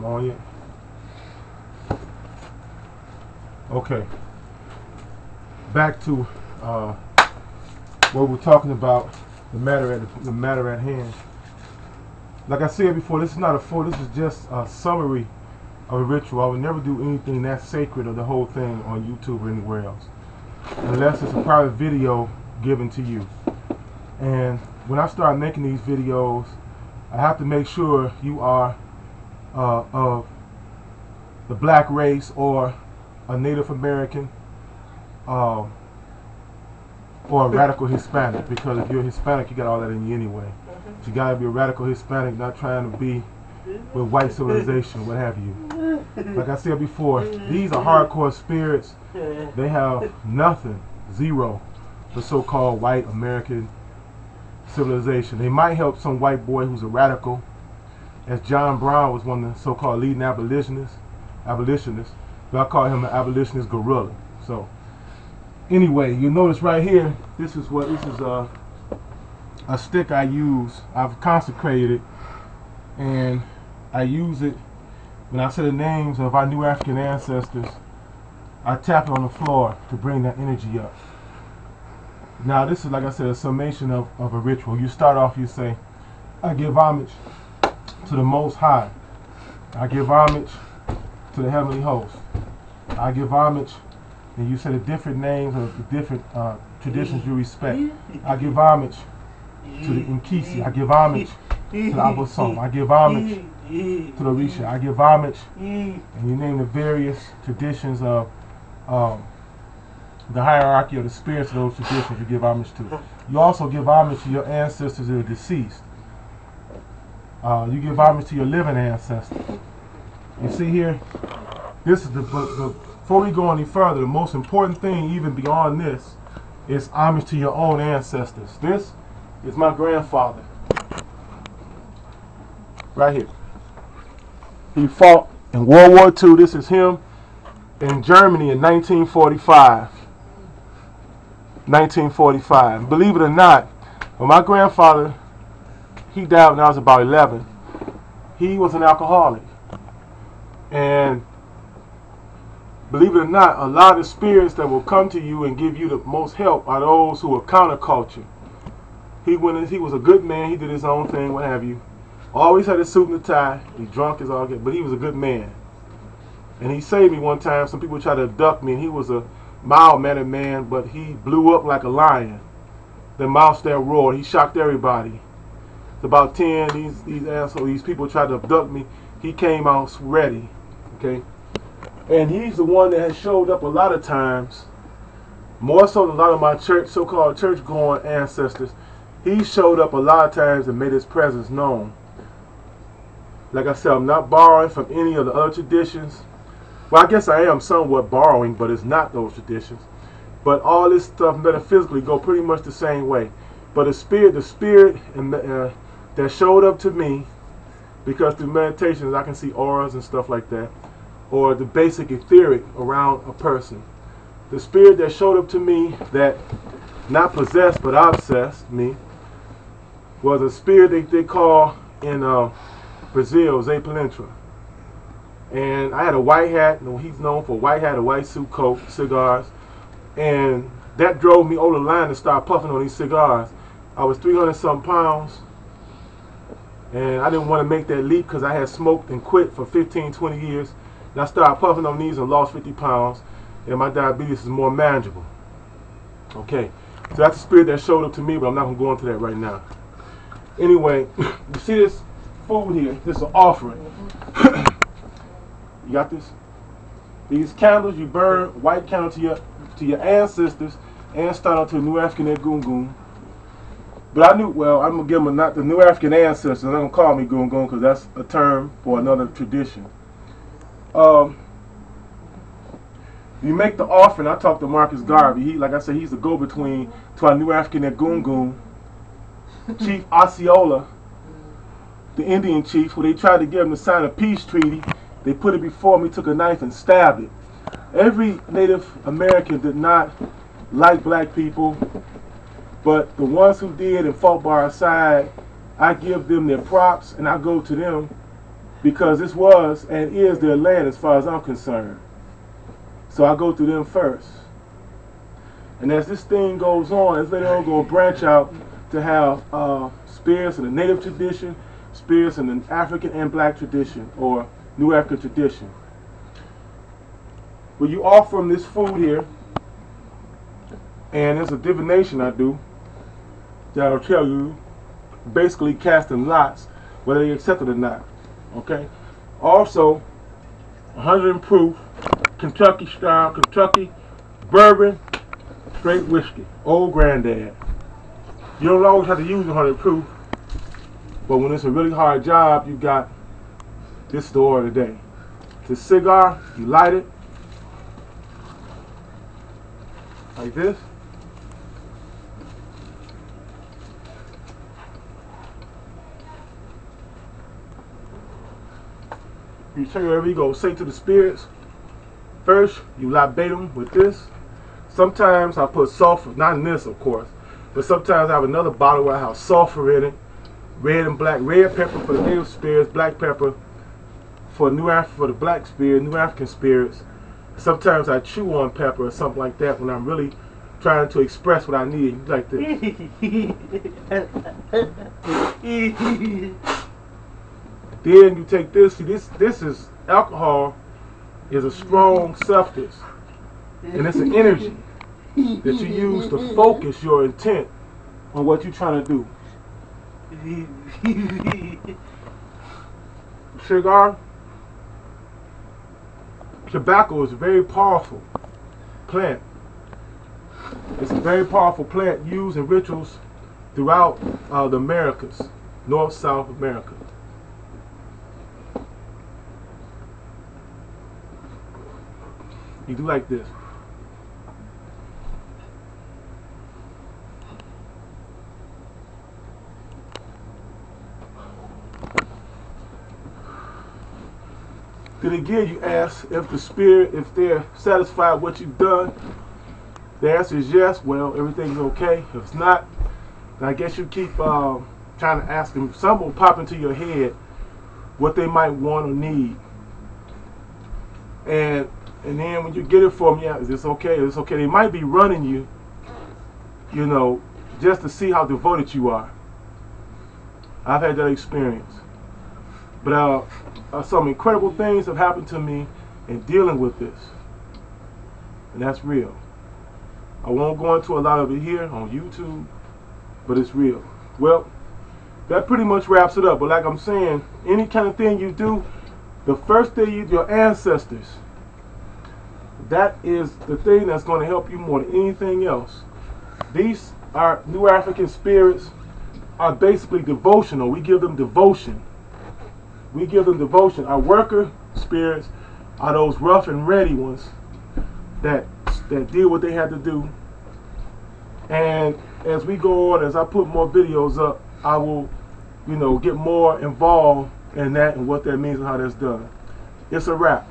I'm on yet. Okay. Back to what we're talking about, the matter at hand. Like I said before, this is not a full. This is just a summary of a ritual. I would never do anything that sacred or the whole thing on YouTube or anywhere else, unless it's a private video given to you. And when I start making these videos, I have to make sure you are of the black race or a Native American or a radical Hispanic, because if you're Hispanic, you got all that in you anyway. So you gotta be a radical Hispanic, not trying to be with white civilization, what have you. Like I said before, these are hardcore spirits. They have nothing, zero, for so-called white American civilization. They might help some white boy who's a radical, as John Brown was one of the so-called leading abolitionists, but I call him an abolitionist gorilla. So anyway, you notice right here, this is a stick I use. I've consecrated it, and I use it when I say the names of our new African ancestors. I tap it on the floor to bring that energy up. Now this is, like I said, a summation of a ritual. You start off, you say, I give homage to the Most High. I give homage to the Heavenly Host. I give homage, and you say the different names of the different traditions you respect. I give homage to the Nkisi. I give homage to the Abosom. I give homage to the Risha. I give homage, and you name the various traditions of the hierarchy of the spirits of those traditions you give homage to. You also give homage to your ancestors that are deceased. You give homage to your living ancestors. You see here, this is before we go any further, the most important thing, even beyond this, is homage to your own ancestors. This is my grandfather, right here. He fought in World War II. This is him in Germany in 1945. 1945. Believe it or not, when my grandfather, he died when I was about 11. He was an alcoholic. And believe it or not, a lot of spirits that will come to you and give you the most help are those who are counterculture. He was a good man. He did his own thing, what have you. Always had a suit and a tie. He drunk as all get, but he was a good man. And he saved me one time. Some people tried to abduct me, and he was a mild-mannered man, but he blew up like a lion. The mouse that roared, he shocked everybody. It's about 10, these assholes, these people tried to abduct me. He came out ready, okay? And he's the one that has showed up a lot of times, more so than a lot of my so-called church-going ancestors. He showed up a lot of times and made his presence known. Like I said, I'm not borrowing from any of the other traditions. Well, I guess I am somewhat borrowing, but it's not those traditions. But all this stuff metaphysically go pretty much the same way. But the spirit that showed up to me, because through meditations I can see auras and stuff like that, or the basic etheric around a person. The spirit that showed up to me, that not possessed but obsessed me, was a spirit they call in Brazil, Zé Pilintra. And I had a white hat, and he's known for white hat, a white suit coat, cigars. And that drove me over the line to start puffing on these cigars. I was 300-something pounds, and I didn't want to make that leap because I had smoked and quit for 15, 20 years. And I started puffing on these and lost 50 pounds, and my diabetes is more manageable. Okay, so that's the spirit that showed up to me, but I'm not going to go into that right now. Anyway, you see this food here? This is an offering. You got this? These candles, you burn white candle to your ancestors and start on to the New African HooDoo. But I knew, well, I'm going to give them not the New African ancestors. They're not going to call me Goon Goon because that's a term for another tradition. You make the offering. I talked to Marcus Garvey. He, like I said, he's the go-between to our New African HooDoo. Chief Osceola, the Indian chief, who they tried to get him to sign a peace treaty. They put it before me, took a knife and stabbed it. Every Native American did not like black people, but the ones who did and fought by our side, I give them their props and I go to them because this was and is their land as far as I'm concerned. So I go through them first. And as this thing goes on, it's later on going to branch out to have spirits in the native tradition, spirits in the African and black tradition, or New African tradition. Well, you offer them this food here, and there's a divination I do that will tell you, basically casting lots, whether they accept it or not. Okay? Also, 100 proof, Kentucky style, Kentucky bourbon, straight whiskey, old granddad. You don't always have to use 100 proof, but when it's a really hard job, you got this the order of the day. This cigar, you light it like this. You tell you wherever you go, say to the spirits. First, you libate them with this. Sometimes I put sulfur, not in this of course, but sometimes I have another bottle where I have sulfur in it. Red and black, red pepper for the native spirits, black pepper for for the black spirits, New African spirits. Sometimes I chew on pepper or something like that when I'm really trying to express what I need, like this. Then you take this. See, this is alcohol. Is a strong substance, and it's an energy that you use to focus your intent on what you're trying to do. Cigar, tobacco is a very powerful plant. It's a very powerful plant used in rituals throughout the Americas, North, South America. You do like this. Then again, you ask if the spirit, if they're satisfied with what you've done. The answer is yes. Well, everything's okay. If it's not, then I guess you keep trying to ask them. Some will pop into your head what they might want or need. And then when you get it for them, yeah, is this okay? Is this okay? They might be running you, you know, just to see how devoted you are. I've had that experience. But some incredible things have happened to me in dealing with this. And that's real. I won't go into a lot of it here on YouTube, but it's real. Well, that pretty much wraps it up. But like I'm saying, any kind of thing you do, the first thing your ancestors, that is the thing that's going to help you more than anything else. These are New African spirits are basically devotional. We give them devotion. We give them devotion. Our worker spirits are those rough and ready ones that did what they had to do. And as we go on, as I put more videos up, I will, you know, get more involved in that and what that means and how that's done. It's a wrap.